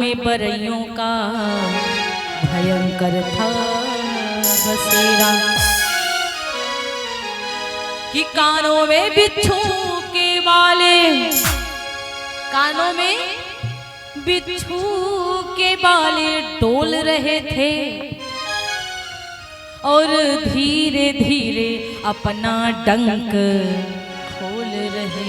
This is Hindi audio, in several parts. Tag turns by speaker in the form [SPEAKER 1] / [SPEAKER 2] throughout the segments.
[SPEAKER 1] में बरइयों का भयंकर था बसेरा कि कानों में बिच्छू के बाले, कानों में बिच्छू के बाले डोल रहे थे और धीरे धीरे अपना डंक खोल रहे थे।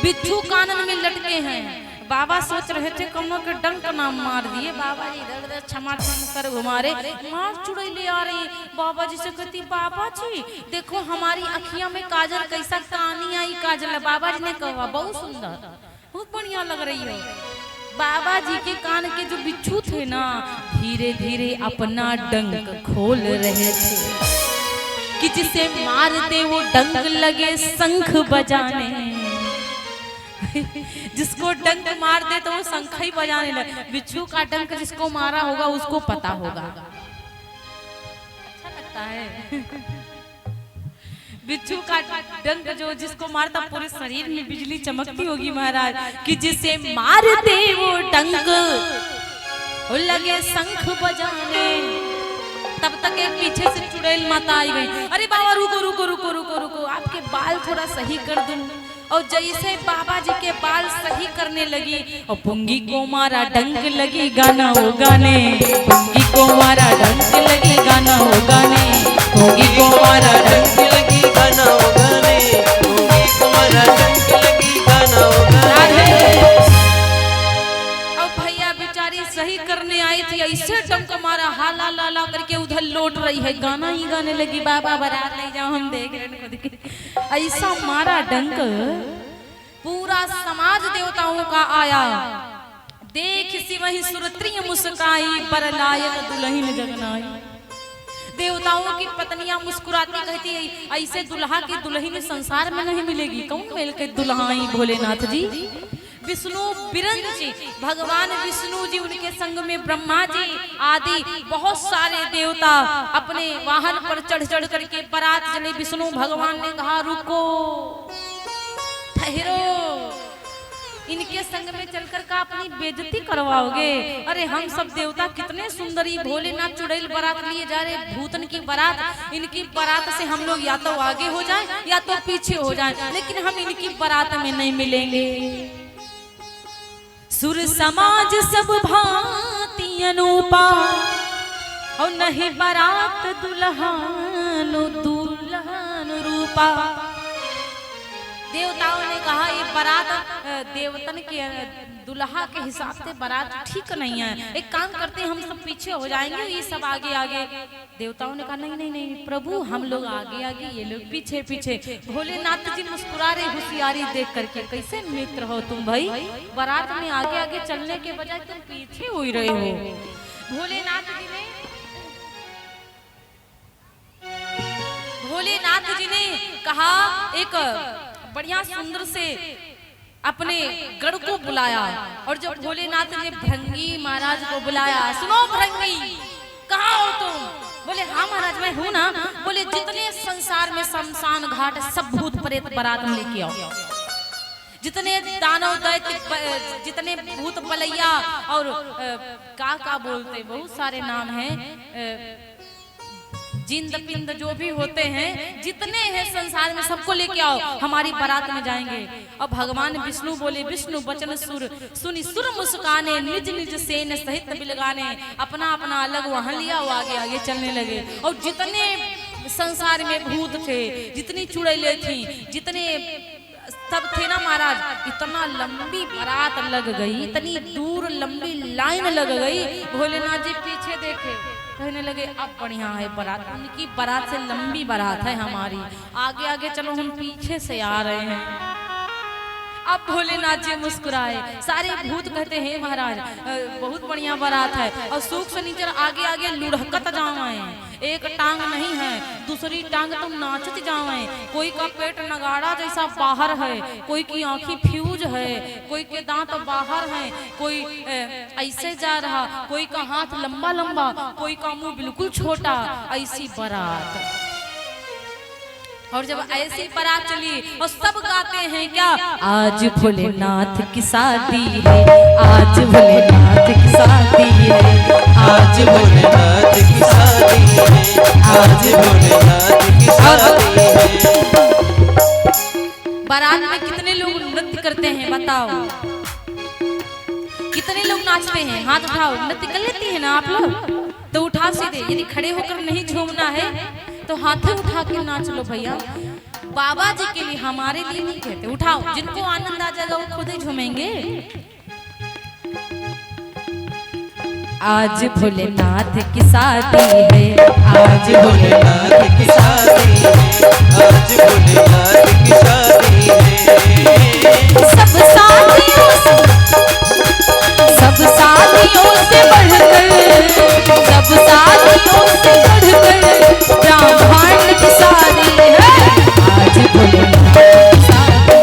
[SPEAKER 1] बिच्छू कानन में लटके हैं। बाबा सोच रहे थे कमों के डंक ना मार दिए। बाबा जी इधर उधर छमा कर घुमा रहे, मार चुड़ैली आ रही। बाबा जी से कहती बाबा जी देखो हमारी अखियां में काजल कैसा कानी आई काजल। बाबा जी ने कहा बहुत सुंदर, बहुत बढ़िया लग रही है। बाबा जी के कान के जो बिच्छू थे ना धीरे धीरे अपना डंक खोल रहे थे कि जिसे मार दे वो डंक लगे शंख बजाने। जिसको डंक मार दे तो वो शंख ही बजाने लगे। बिच्छू का डंक जिसको मारा होगा उसको पता होगा। अच्छा लगता है। बिच्छू का डंक जो जिसको मारता पूरे शरीर में बिजली चमकती होगी महाराज कि जिसे मार दे वो डंक वो लगे शंख बजाने। तब तक एक पीछे से चुड़ैल माता आई गई। अरे बाबा रुको रुको रुको रुको रुको, आपके बाल थोड़ा सही कर दूं। और जैसे बाबा जी के बाल सही करने लगी और पुंगी को मारा डंक लगी गाना वो गाने। पुंगी को मारा डंक लगी गाना वो गाने। पुंगी को मारा डंक लगी गाना वो गाने। पुंगी को मारा डंक लगी गाना वो गाने। अब भैया बेचारी सही करने आई थी, ऐसे डंक मारा हाला ला ला करके उधर लौट रही है, गाना ही गाने लगी। बाबा बारात ले जाओ हम देख रहे। ऐसा मारा डंक पूरा समाज देवताओं का आया। देख सी वही सुरत्रिय मुस्काई पर लायक दुल्हन जगनाई। देवताओं की पत्नियां मुस्कुराती कहती है ऐसे दुल्हा की दुल्हन संसार में नहीं मिलेगी। कौन मिल के दुल्हाई भोलेनाथ जी। विष्णु बिरंज जी, भगवान विष्णु जी, उनके संग में ब्रह्मा जी आदि बहुत सारे देवता अपने वाहन पर चढ़ चढ़ करके बारात चले। विष्णु भगवान ने कहा रुको ठहरो, इनके संग में चलकर का अपनी बेइज्जती करवाओगे। अरे हम सब देवता कितने सुंदरी, भोलेनाथ चुड़ैल बारात लिए जा रहे, भूतन की बारात। इनकी बारात से हम लोग या तो आगे हो जाएं या तो पीछे हो जाएं, लेकिन हम इनकी बारात में नहीं मिलेंगे। सुर समाज सब भांति अनूपा और नहीं बारात दुल्हन दुल्हन रूपा। देवताओं ने कहा ये बारात देवतन के दुल्हा के हिसाब से बारात ठीक नहीं है, एक काम करते हैं हम सब पीछे हो जाएंगे, ये सब आगे आगे। देवताओं ने कहा नहीं नहीं नहीं प्रभु हम लोग आगे आगे ये लोग पीछे पीछे। भोलेनाथ जी मुस्कुरा रहे होशियारी देख करके, कैसे मित्र हो तुम भाई, बारात में आगे आगे चलने के बजाय तुम पीछे हो ही रहे हो। भोलेनाथ जी ने कहा एक बढ़िया सुंदर से अपने गढ़ को बुलाया। और जब भोलेनाथ ने भृंगी महाराज को बुलाया, सुनो भृंगी कहाँ हो तुम। बोले हाँ महाराज मैं हूँ ना। बोले जितने संसार में शमशान घाट सब भूत प्रेत बारात में लेके आओ। जितने दानव दैत्य, जितने भूत बलैया और का बोलते बहुत सारे नाम हैं, जिंद पिंद जो भी होते हैं जितने हैं संसार में सबको लेके आओ, हमारी बारात में जाएंगे। और भगवान विष्णु बोले विष्णु बचन सुर सुनी सुर मुस्काने, निज निज सेन सहित बिलगाने। अपना अपना अलग वहां लिया, वो आगे आगे चलने लगे। और जितने संसार में भूत थे, जितनी चुड़ैलें थी, जितने सब थे ना महाराज, इतना लंबी बारात लग गई, इतनी दूर लंबी लाइन लग गई। भोलेनाथ जी पीछे देखे, कहने लगे अब बढ़िया है बारात, उनकी बारात से लंबी बारात है हमारी, आगे आगे चलो हम पीछे से आ रहे हैं। अब भोलेनाथ जी मुस्कुराए। सारे भूत कहते हैं महाराज बहुत बढ़िया बारात है। और सूख शनिचर आगे आगे लुढ़कत जावे, एक टांग नहीं है दूसरी टांग तुम नाचत जावे। कोई का पेट नगाड़ा जैसा बाहर है, कोई की आंखें फ्यूज है, कोई के दांत बाहर हैं, कोई ऐसे जा रहा, कोई का हाथ लंबा लंबा, कोई का मुंह बिल्कुल छोटा। ऐसी बारात और जब ऐसी बारात चली और सब गाते हैं क्या, आज भोलेनाथ की शादी है, आज भोलेनाथ की शादी है,
[SPEAKER 2] आज भोलेनाथ की शादी है, आज भोलेनाथ की शादी है।
[SPEAKER 1] बारात में कितने लोग नृत्य करते हैं बताओ, कितने लोग नाचते हैं? हाथ उठाओ। नृत्य कर लेती है ना आप लोग? तो उठा सीधे, यदि खड़े होकर नहीं झूमना है तो हाथ उठा के नाच लो भैया। बाबा जी के लिए, हमारे लिए नहीं कहते। उठाओ, जिनको आनंद आ जाएगा वो खुद ही झूमेंगे। आज भोलेनाथ की शादी है,
[SPEAKER 2] आज भोलेनाथ की शादी है, आज भोलेनाथ की शादी है।
[SPEAKER 1] सब शादियों से बढ़कर, सब शादियों से बढ़कर ब्राह्मण की शादी है। आज भोलेनाथ की शादी,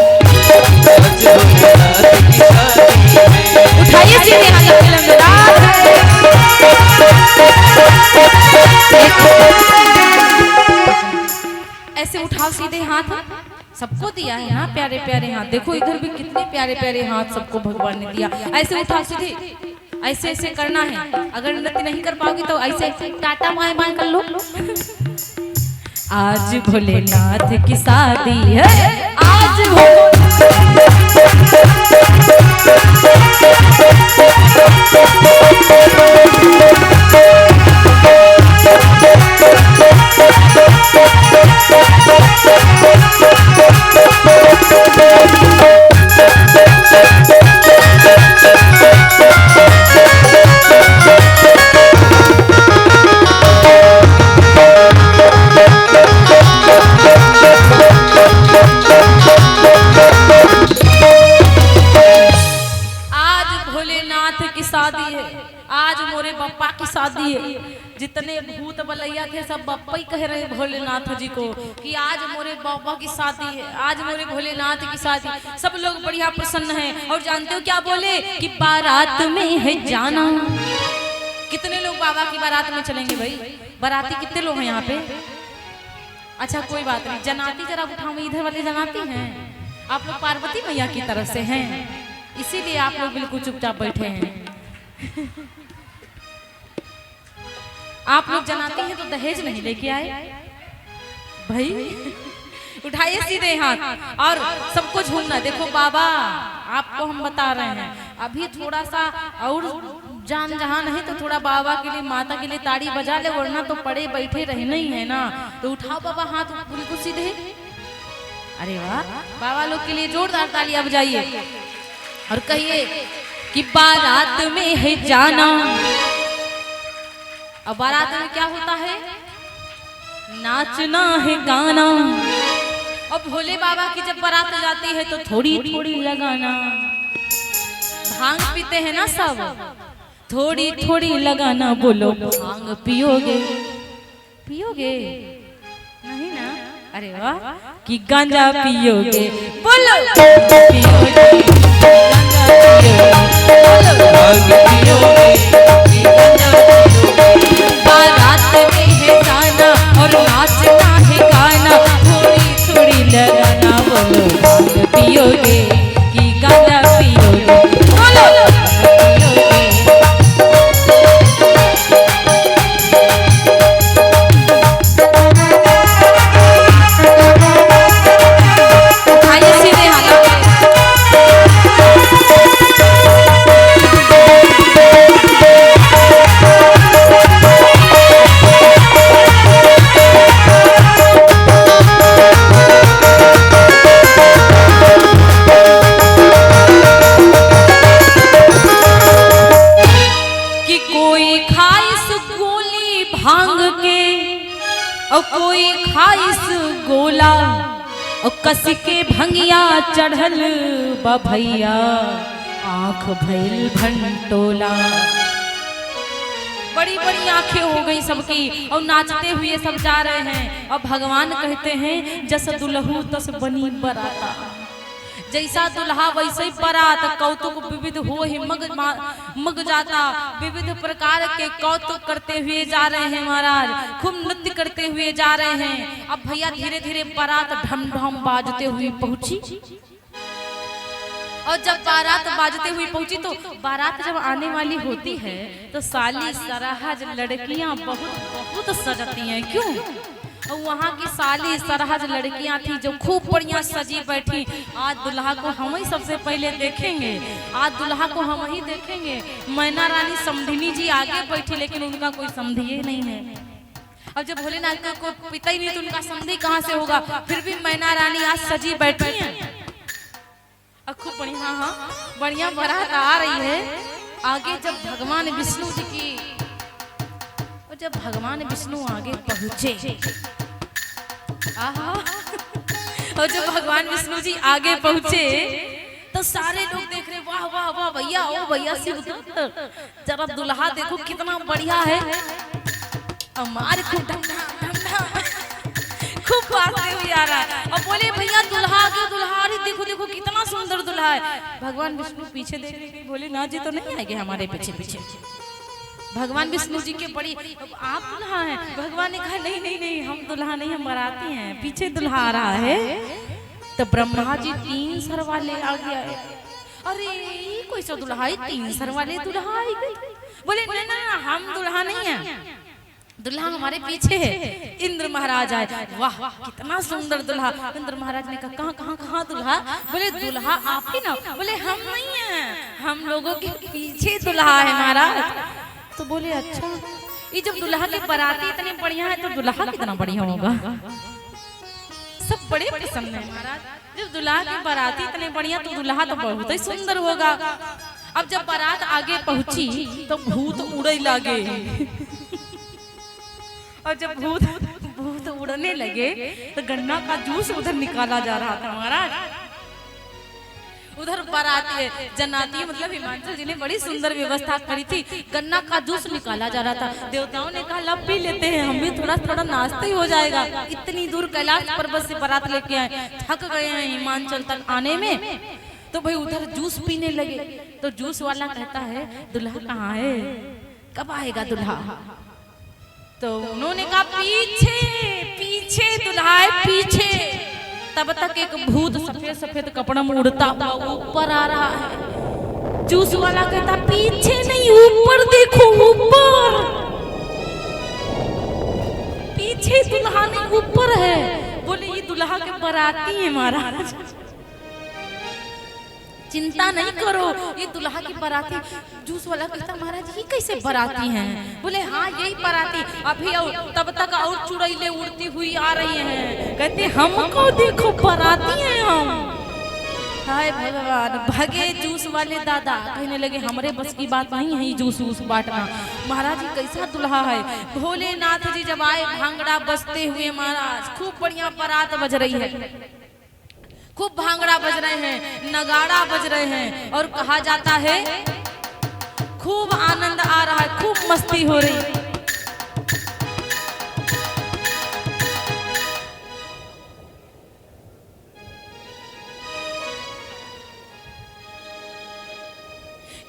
[SPEAKER 2] आज भोलेनाथ की शादी है।
[SPEAKER 1] उठाइए सीधे हाथ ऐसे उठाओ सीधे हाथ। सबको दिया है ना प्यारे प्यारे हाथ। देखो इधर भी कितने प्यारे प्यारे हाथ सबको भगवान ने दिया। ऐसे उठाओ सीधे, ऐसे ऐसे करना है। अगर नृत्य नहीं कर पाओगी तो ऐसे टाटा बाय बाय कर लो। आज भोलेनाथ की शादी है, आज शादी है। जितने भूत बलैया थे सब बप्पा ही कह रहे भोलेनाथ जी को कि आज मोरे बाबा की शादी है, आज मोरे भोलेनाथ की शादी। सब लोग बढ़िया प्रसन्न हैं। और जानते हो क्या बोले कि बारात में है जाना। कितने लोग बाबा की बारात में चलेंगे भाई? बाराती कितने लोग हैं यहाँ पे? अच्छा कोई बात नहीं, जनाती जरा उठाओ। इधर वाले जनाती हैं आप लोग, पार्वती मैया की तरफ से हैं, इसीलिए आप लोग बिल्कुल चुपचाप बैठे हैं। आप लोग जनाते हैं तो दहेज नहीं लेके आए भाई। उठाइए सीधे हाथ और सबको झूमना। देखो बाबा आपको हम बता रहे हैं, अभी थोड़ा सा और जान जहां नहीं तो थोड़ा बाबा के लिए, माता के लिए ताड़ी बजा ले, वरना तो पड़े बैठे रहना ही है ना। तो उठाओ बाबा हाथ बिल्कुल सीधे। अरे वाह, बाबा लोग के लिए जोरदार तालियां बजाइए और कहिए कि बारात में है जाना। अब बारात में क्या होता है? नाचना है, गाना। और भोले बाबा की जब बारात जाती है तो थोड़ी थोड़ी लगाना। भांग पीते हैं ना सब, थोड़ी थोड़ी लगाना। बोलो भांग पियोगे? पियोगे नहीं ना? अरे वाह। कि गांजा पियोगे? बोलो पियोगे? गांजा पियोगे? बारात में है जाना और नाचना है, गाना। थोड़ी थोड़ी लगाना। बोलो भांग पियोगे कि गांजा पियोगे? बोलो पियोगे? उठाइए सीधे हाथ। और कोई खाइस गोला और कस के भंगिया चढ़ल भैया, आंख भैल भंटोला। बड़ी बड़ी आंखें हो गई सबकी और नाचते हुए सब जा रहे हैं। और भगवान कहते हैं जस दुल्हू तस बनी बराता। जैसा दुल्हा वैसे ही बारात, कौतुक विविध हो ही मग जाता, विविध प्रकार के कौतुक करते हुए जा रहे हैं महाराज, खूब नृत्य करते हुए जा रहे हैं। अब भैया धीरे धीरे बारात ढम ढम बाजते हुए पहुंची, और जब बारात बाजते हुए पहुंची तो बारात जब आने वाली होती है तो साली सरहज लड़कियां बहुत सजती हैं। क्यों? और वहाँ की साली सरहज लड़कियां थी जो खूब बढ़िया सजी बैठी। आज दुल्हा को हम ही सबसे पहले देखेंगे, आज दुल्हा को हम ही देखेंगे। मैना रानी समधिनी जी आगे बैठी, लेकिन उनका कोई समधी नहीं है। अब जब भोलेनाथ को पिता ही नहीं तो उनका समधी कहाँ से होगा? फिर भी मैना रानी आज सजी बैठी है। खूब बढ़िया, हाँ बढ़िया बारात आ रही है। आगे जब भगवान विष्णु जी की, और जब भगवान विष्णु आगे पहुंचे, आहा, और जब भगवान विष्णु जी आगे पहुंचे तो सारे लोग देख रहे, वाह वाह वाह भैया, ओ भैया शिवदत्त, जरा दुल्हा देखो कितना बढ़िया है। हमारे खूब खूब बातें हुई आ रहा है, और बोले भैया दुल्हा के दुल्हा, देखो देखो कितना सुंदर दुल्हा है। भगवान विष्णु पीछे देख रहे, बोले ना जी तो नहीं आएंगे हमारे पीछे पीछे। भगवान विष्णु जी के बड़ी, आप दुल्हा हैं? भगवान ने कहा नहीं नहीं नहीं, हम दुल्हा नहीं, हम बाराती हैं, पीछे दुल्हा आ रहा है। तो ब्रह्मा जी 3 सर वाले आ गया। अरे कोई सा दुल्हा है, 3 सर वाले दुल्हा आई गई। बोले नहीं ना, हम दुल्हा नहीं है, दुल्हा हमारे पीछे है। इंद्र महाराज आए, वाह कितना सुंदर दुल्हा। इंद्र महाराज ने कहा कहाँ कहाँ कहाँ दुल्हा? बोले दुल्हा आप ही ना? बोले हम नहीं हैं, हम लोगों के पीछे दुल्हा है महाराज। तो बोले अच्छा, ये जब दुल्हा के बाराती इतने बढ़िया है तो दुल्हा कितना बढ़िया होगा। सब बड़े प्रसन्न है महाराज, जब दुल्हा की बाराती इतने बढ़िया तो दुल्हा तो बहुत ही सुंदर होगा। अब जब बारात आगे पहुंची तो भूत उड़े लगे, और जब भूत उड़ने लगे तो गन्ना का जूस उधर निकाला जा रहा था महाराज। उधर बाराती जनाती मतलब हिमांशु जी ने बड़ी सुंदर व्यवस्था करी थी, गन्ना का जूस निकाला जा रहा था। देवताओं ने कहा लब पी लेते हैं, हम भी थोड़ा थोड़ा नाश्ता ही हो जाएगा। इतनी दूर कैलाश पर्वत से बारात लेके आए, थक गए हैं हिमाचल तक आने में, तो भाई उधर जूस पीने लगे। तो जूस वाला कहता है दुल्हा कहाँ है, कब आएगा दुल्हा? तो उन्होंने कहा पीछे पीछे दुल्हा है पीछे। तब तक एक भूत सफेद सफेद कपड़ा में उड़ता हुआ ऊपर आ रहा है। जूस वाला कहता पीछे नहीं, ऊपर देखो, ऊपर पीछे दुल्हा नहीं ऊपर है। बोले ये दुल्हा के बाराती है महाराज, चिंता नहीं करो, ये दुल्हा की बाराती। जूस वाला कहता महाराज ये कैसे बाराती हैं? बोले हाँ यही बाराती, अभी तब तक और चुड़ैले उड़ती हुई आ रही हैं। कहते हमको देखो बाराती हैं हम। हाय भगवान, भगे जूस वाले दादा, कहने लगे हमरे बस की बात नहीं है जूस वूस बांटना। महाराज जी कैसा दुल्हा है। भोलेनाथ जी जब आए भांगड़ा बजते हुए महाराज, खूब बढ़िया बारात बज रही है, खूब भांगड़ा बज रहे हैं, नगाड़ा बज रहे हैं, और कहा जाता है खूब आनंद आ रहा है, खूब मस्ती हो रही है।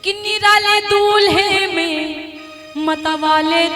[SPEAKER 1] कि निराले दूल्हे में मतवाले